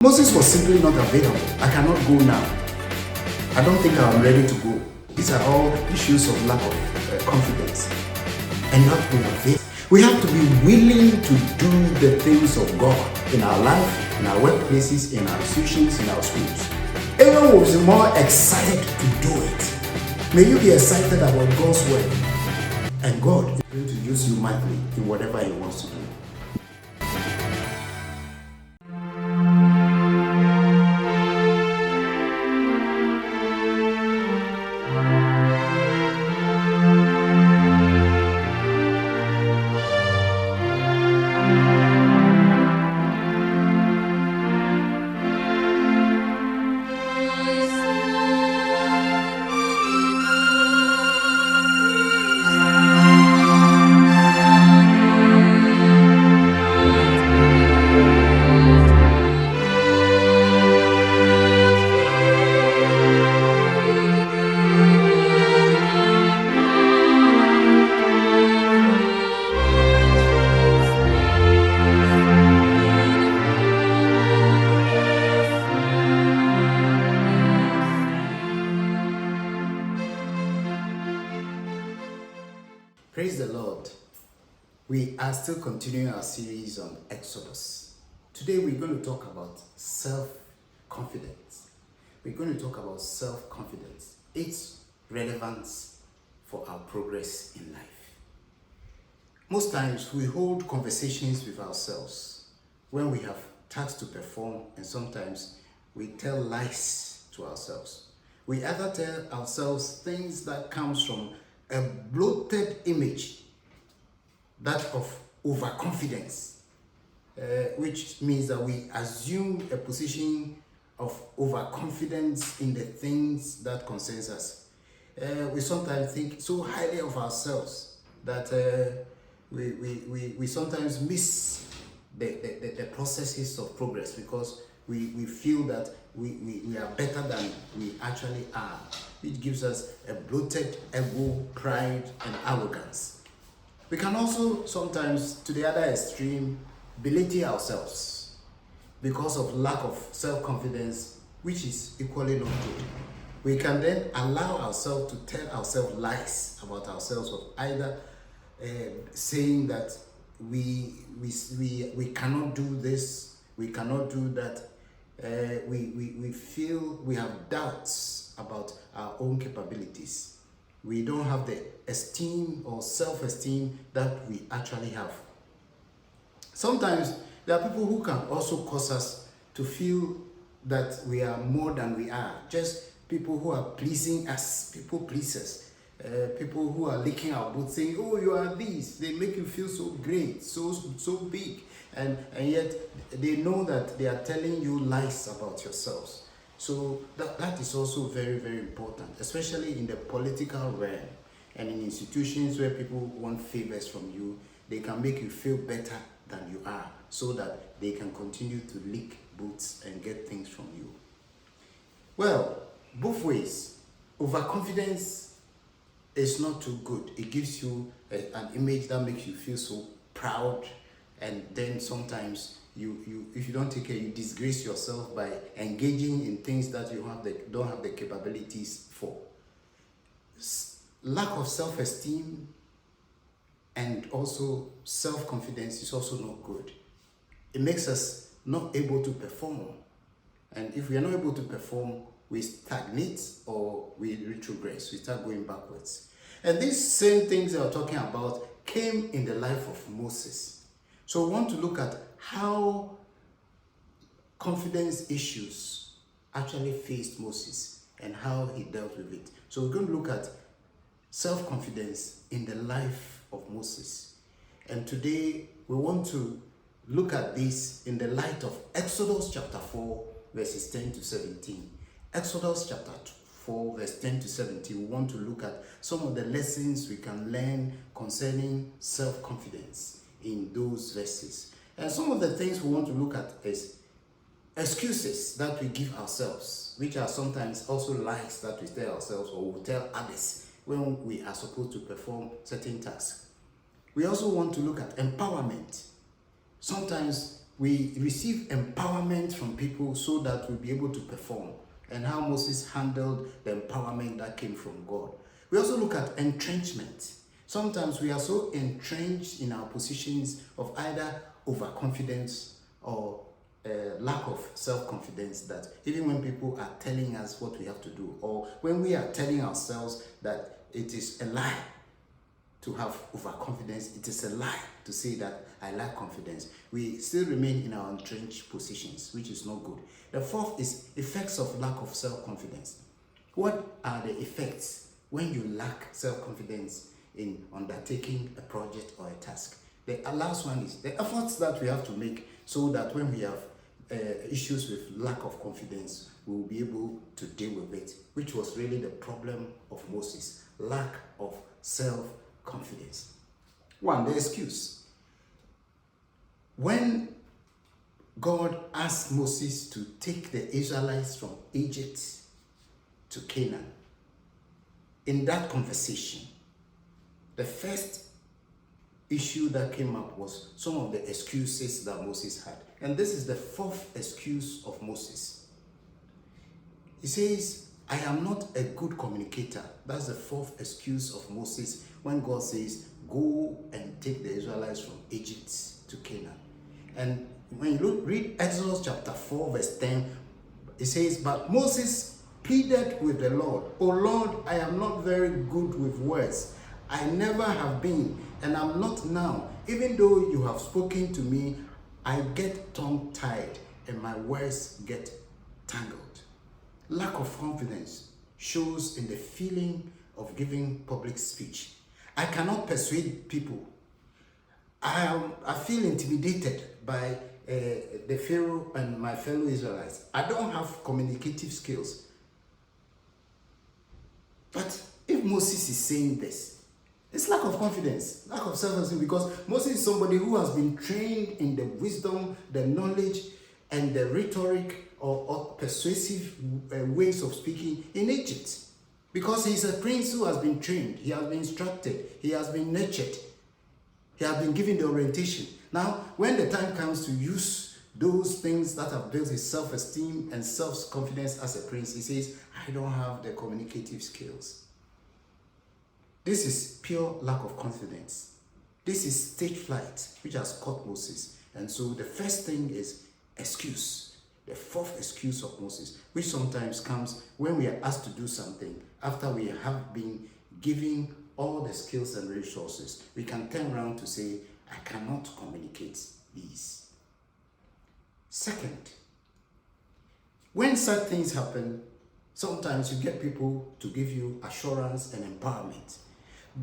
Moses was simply not available. I cannot go now. I don't think I'm ready to go. These are all issues of lack of confidence. And you have to be available. We have to be willing to do the things of God in our life, in our workplaces, in our institutions, in our schools. Everyone was more excited to do it. May you be excited about God's word. And God is going to use you mightily in whatever He wants to do. Praise the Lord. We are still continuing our series on Exodus. Today we're going to talk about self-confidence. We're going to talk about self-confidence, its relevance for our progress in life. Most times we hold conversations with ourselves when we have tasks to perform, and sometimes we tell lies to ourselves. We either tell ourselves things that comes from a bloated image, that of overconfidence, which means that we assume a position of overconfidence in the things that concerns us. We sometimes think so highly of ourselves that we sometimes miss the processes of progress because we feel that we are better than we actually are, which gives us a bloated ego, pride, and arrogance. We can also sometimes, to the other extreme, belittle ourselves because of lack of self-confidence, which is equally not good. We can then allow ourselves to tell ourselves lies about ourselves, of either saying that we cannot do this, we cannot do that. We feel we have doubts about our own capabilities. We don't have the esteem or self-esteem that we actually have. Sometimes there are people who can also cause us to feel that we are more than we are. Just people who are pleasing us, people pleasers. People who are licking our boots saying, oh, you are this. They make you feel so great, so big. And yet they know that they are telling you lies about yourselves. So that is also very, very important, especially in the political realm and in institutions where people want favors from you. They can make you feel better than you are so that they can continue to lick boots and get things from you. Well, both ways. Overconfidence is not too good. It gives you an image that makes you feel so proud, and then sometimes you if you don't take care, you disgrace yourself by engaging in things that you don't have the capabilities for. Lack of self-esteem and also self-confidence is also not good. It makes us not able to perform, and if we are not able to perform, we stagnate or we retrogress, we start going backwards. And these same things that we're talking about came in the life of Moses. So we want to look at how confidence issues actually faced Moses and how he dealt with it. So we're going to look at self-confidence in the life of Moses. And today we want to look at this in the light of Exodus chapter 4, verses 10 to 17. Exodus chapter 4, verse 10 to 17. We want to look at some of the lessons we can learn concerning self-confidence in those verses. And some of the things we want to look at is excuses that we give ourselves, which are sometimes also lies that we tell ourselves or we tell others when we are supposed to perform certain tasks. We also want to look at empowerment. Sometimes we receive empowerment from people so that we'll be able to perform, and how Moses handled the empowerment that came from God. We also look at entrenchment. Sometimes we are so entrenched in our positions of either overconfidence or lack of self-confidence that even when people are telling us what we have to do, or when we are telling ourselves that it is a lie to have overconfidence, it is a lie to say that I lack confidence, we still remain in our entrenched positions, which is not good. The fourth is effects of lack of self-confidence. What are the effects when you lack self-confidence in undertaking a project or a task? The last one is the efforts that we have to make so that when we have issues with lack of confidence, we will be able to deal with it, which was really the problem of Moses, lack of self-confidence. One, the excuse. When God asked Moses to take the Israelites from Egypt to Canaan, in that conversation, the first issue that came up was some of the excuses that Moses had. And this is the fourth excuse of Moses. He says, I am not a good communicator. That's the fourth excuse of Moses when God says, go and take the Israelites from Egypt to Canaan. And when you read Exodus chapter 4, verse 10, it says, but Moses pleaded with the Lord, O Lord, I am not very good with words. I never have been, and I'm not now. Even though you have spoken to me, I get tongue-tied and my words get tangled. Lack of confidence shows in the feeling of giving public speech. I cannot persuade people. I feel intimidated by the Pharaoh and my fellow Israelites. I don't have communicative skills. But if Moses is saying this, it's lack of confidence, lack of self-esteem, because Moses is somebody who has been trained in the wisdom, the knowledge, and the rhetoric or persuasive ways of speaking in Egypt. Because he's a prince who has been trained, he has been instructed, he has been nurtured, he has been given the orientation. Now, when the time comes to use those things that have built his self-esteem and self-confidence as a prince, he says, I don't have the communicative skills. This is pure lack of confidence. This is stage fright, which has caught Moses. And so the first thing is excuse. The fourth excuse of Moses, which sometimes comes when we are asked to do something after we have been given all the skills and resources. We can turn around to say, I cannot communicate these. Second, when such things happen, sometimes you get people to give you assurance and empowerment.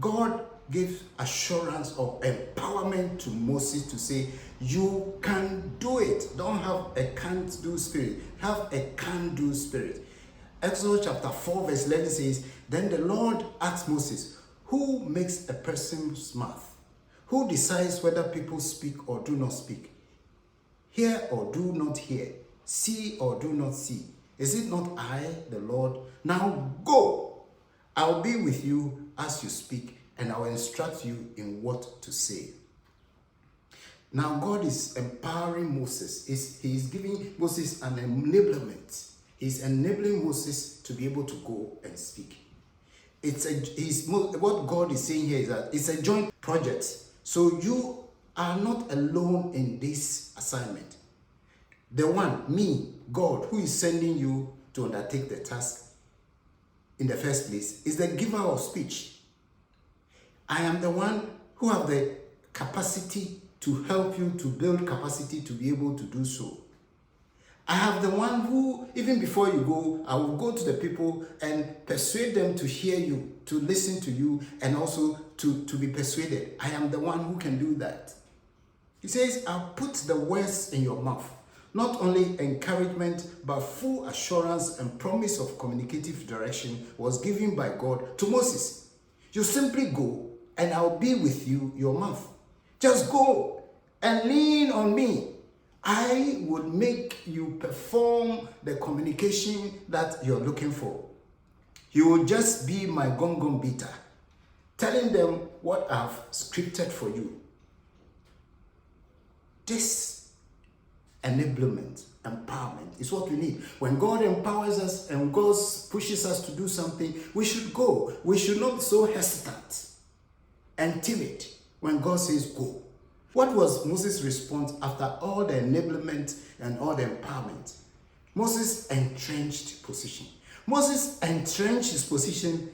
God gives assurance of empowerment to Moses to say, you can do it. Don't have a can't do spirit. Have a can do spirit. Exodus chapter 4 verse 11 says, then the Lord asked Moses, who makes a person's mouth? Who decides whether people speak or do not speak? Hear or do not hear? See or do not see? Is it not I, the Lord? Now go. I'll be with you as you speak, and I will instruct you in what to say. Now God is empowering Moses. He is giving Moses an enablement. He's enabling Moses to be able to go and speak. What God is saying here is that it's a joint project. So you are not alone in this assignment. The one, me, God, who is sending you to undertake the task in the first place, is the giver of speech. I am the one who have the capacity to help you to build capacity to be able to do so. I have the one who, even before you go, I will go to the people and persuade them to hear you, to listen to you, and also to be persuaded. I am the one who can do that. He says, I'll put the words in your mouth. Not only encouragement, but full assurance and promise of communicative direction was given by God to Moses. You simply go, and I'll be with you, your mouth. Just go and lean on me. I would make you perform the communication that you're looking for. You will just be my gong beater, telling them what I've scripted for you. This enablement, empowerment is what we need. When God empowers us and God pushes us to do something, we should go. We should not be so hesitant and timid when God says go. What was Moses' response after all the enablement and all the empowerment? Moses entrenched position. Moses entrenched his position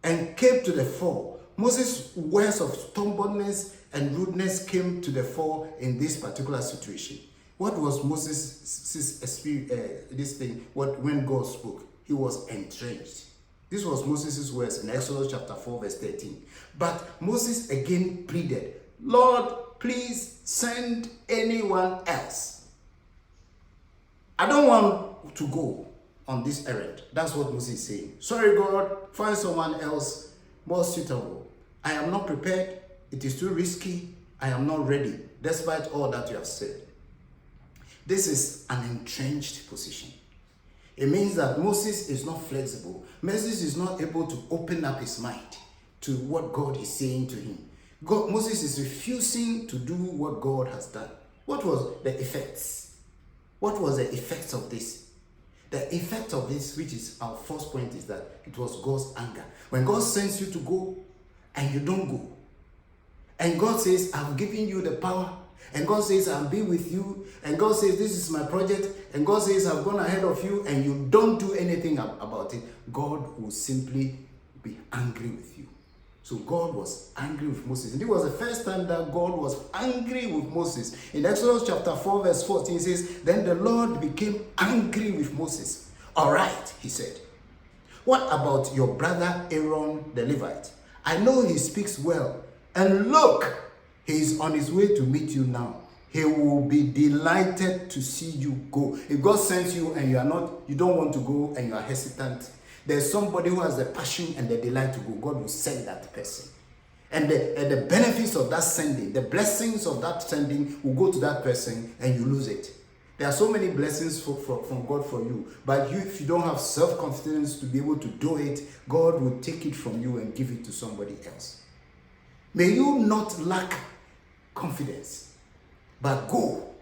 and came to the fore. Moses' words of stubbornness and rudeness came to the fore in this particular situation. What was Moses' experience, when God spoke? He was entrenched. This was Moses' words in Exodus chapter 4, verse 13. But Moses again pleaded, Lord, please send anyone else. I don't want to go on this errand. That's what Moses is saying. Sorry, God, find someone else more suitable. I am not prepared. It is too risky. I am not ready, despite all that you have said. This is an entrenched position. It means that Moses is not flexible. Moses is not able to open up his mind to what God is saying to him. Moses is refusing to do what God has done. What was the effects? What was the effects of this? The effect of this, which is our first point, is that it was God's anger. When God sends you to go and you don't go, and God says, I've given you the power, and God says, I'll be with you, and God says, this is my project, and God says, I've gone ahead of you, and you don't do anything about it, God will simply be angry with you. So God was angry with Moses. And it was the first time that God was angry with Moses. In Exodus chapter 4, verse 14, it says, then the Lord became angry with Moses. All right, he said, what about your brother Aaron the Levite? I know he speaks well. And look, he is on his way to meet you now. He will be delighted to see you go. If God sends you and you don't want to go and you are hesitant, there's somebody who has the passion and the delight to go. God will send that person. And the benefits of that sending, the blessings of that sending will go to that person and you lose it. There are so many blessings from God for you. But if you don't have self-confidence to be able to do it, God will take it from you and give it to somebody else. May you not lack confidence, but go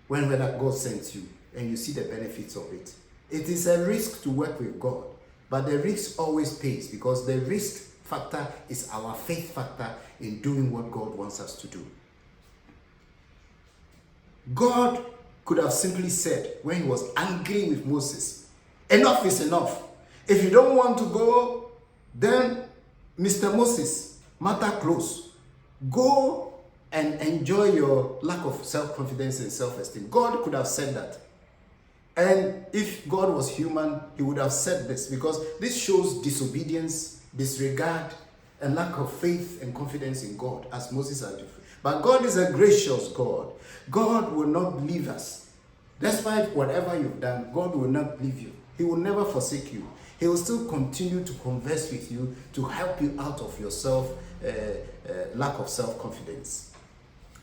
when God sends you and you see the benefits of it. It is a risk to work with God, but the risk always pays because the risk factor is our faith factor in doing what God wants us to do. God could have simply said when he was angry with Moses, enough is enough. If you don't want to go, then Mr. Moses, matter close. Go and enjoy your lack of self-confidence and self-esteem. God could have said that. And if God was human, he would have said this because this shows disobedience, disregard, and lack of faith and confidence in God as Moses had. But God is a gracious God. God will not leave us. Despite whatever you've done, God will not leave you. He will never forsake you. He will still continue to converse with you to help you out of your lack of self-confidence.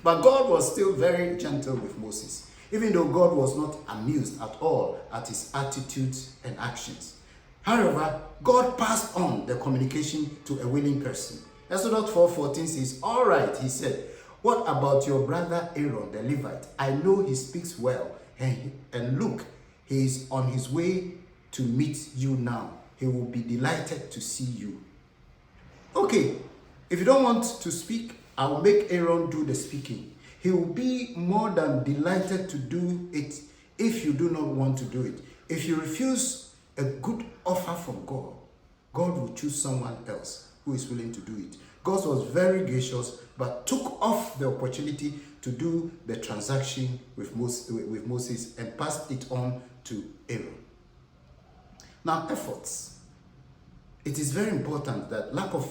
But God was still very gentle with Moses, even though God was not amused at all at his attitudes and actions. However, God passed on the communication to a willing person. Exodus 4:14 says, all right, he said, what about your brother Aaron the Levite? I know he speaks well, and look, he is on his way to meet you now. He will be delighted to see you. Okay, if you don't want to speak, I will make Aaron do the speaking. He will be more than delighted to do it if you do not want to do it. If you refuse a good offer from God, God will choose someone else who is willing to do it. God was very gracious, but took off the opportunity to do the transaction with Moses and passed it on to Aaron. Now, efforts. It is very important that lack of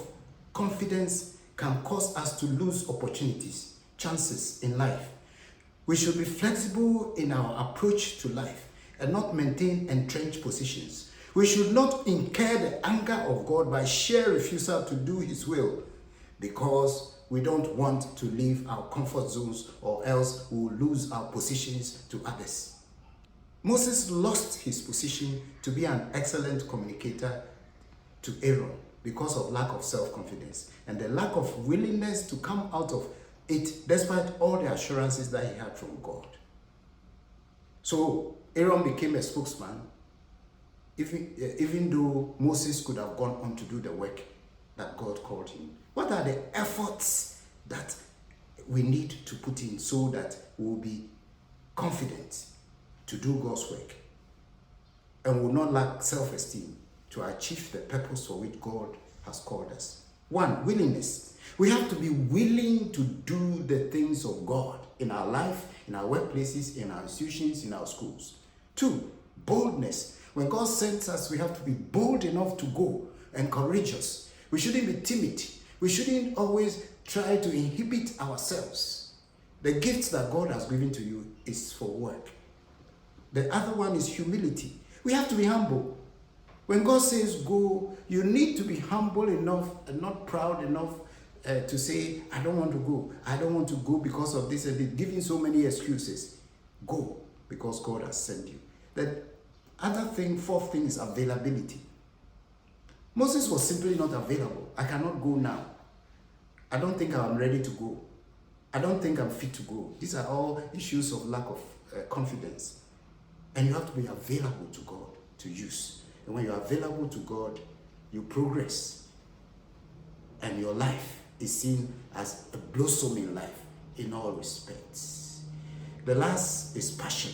confidence can cause us to lose opportunities, chances in life. We should be flexible in our approach to life and not maintain entrenched positions. We should not incur the anger of God by sheer refusal to do his will because we don't want to leave our comfort zones or else we will lose our positions to others. Moses lost his position to be an excellent communicator to Aaron because of lack of self-confidence and the lack of willingness to come out of it despite all the assurances that he had from God. So Aaron became a spokesman, even though Moses could have gone on to do the work that God called him. What are the efforts that we need to put in so that we will be confident to do God's work and will not lack self-esteem to achieve the purpose for which God has called us? One, willingness. We have to be willing to do the things of God in our life, in our workplaces, in our institutions, in our schools. Two, boldness. When God sends us, we have to be bold enough to go and courageous. We shouldn't be timid. We shouldn't always try to inhibit ourselves. The gifts that God has given to you is for work. The other one is humility. We have to be humble. When God says go, you need to be humble enough and not proud enough to say, I don't want to go. I don't want to go because of this and this, giving so many excuses. Go because God has sent you. The other thing, fourth thing, is availability. Moses was simply not available. I cannot go now. I don't think I'm ready to go. I don't think I'm fit to go. These are all issues of lack of confidence. And you have to be available to God to use. And when you're available to God, you progress. And your life is seen as a blossoming life in all respects. The last is passion.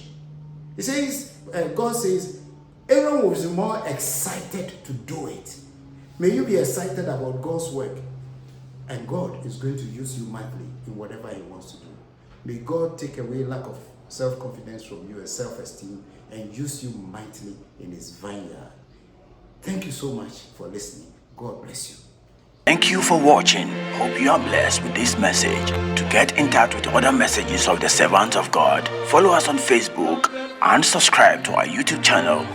It says, God says, Aaron was more excited to do it. May you be excited about God's work. And God is going to use you mightily in whatever He wants to do. May God take away lack of self-confidence from you and self-esteem and use you mightily in His vineyard. Thank you so much for listening. God bless you. Thank you for watching. Hope you are blessed with this message. To get in touch with other messages of the servants of God, follow us on Facebook and subscribe to our YouTube channel.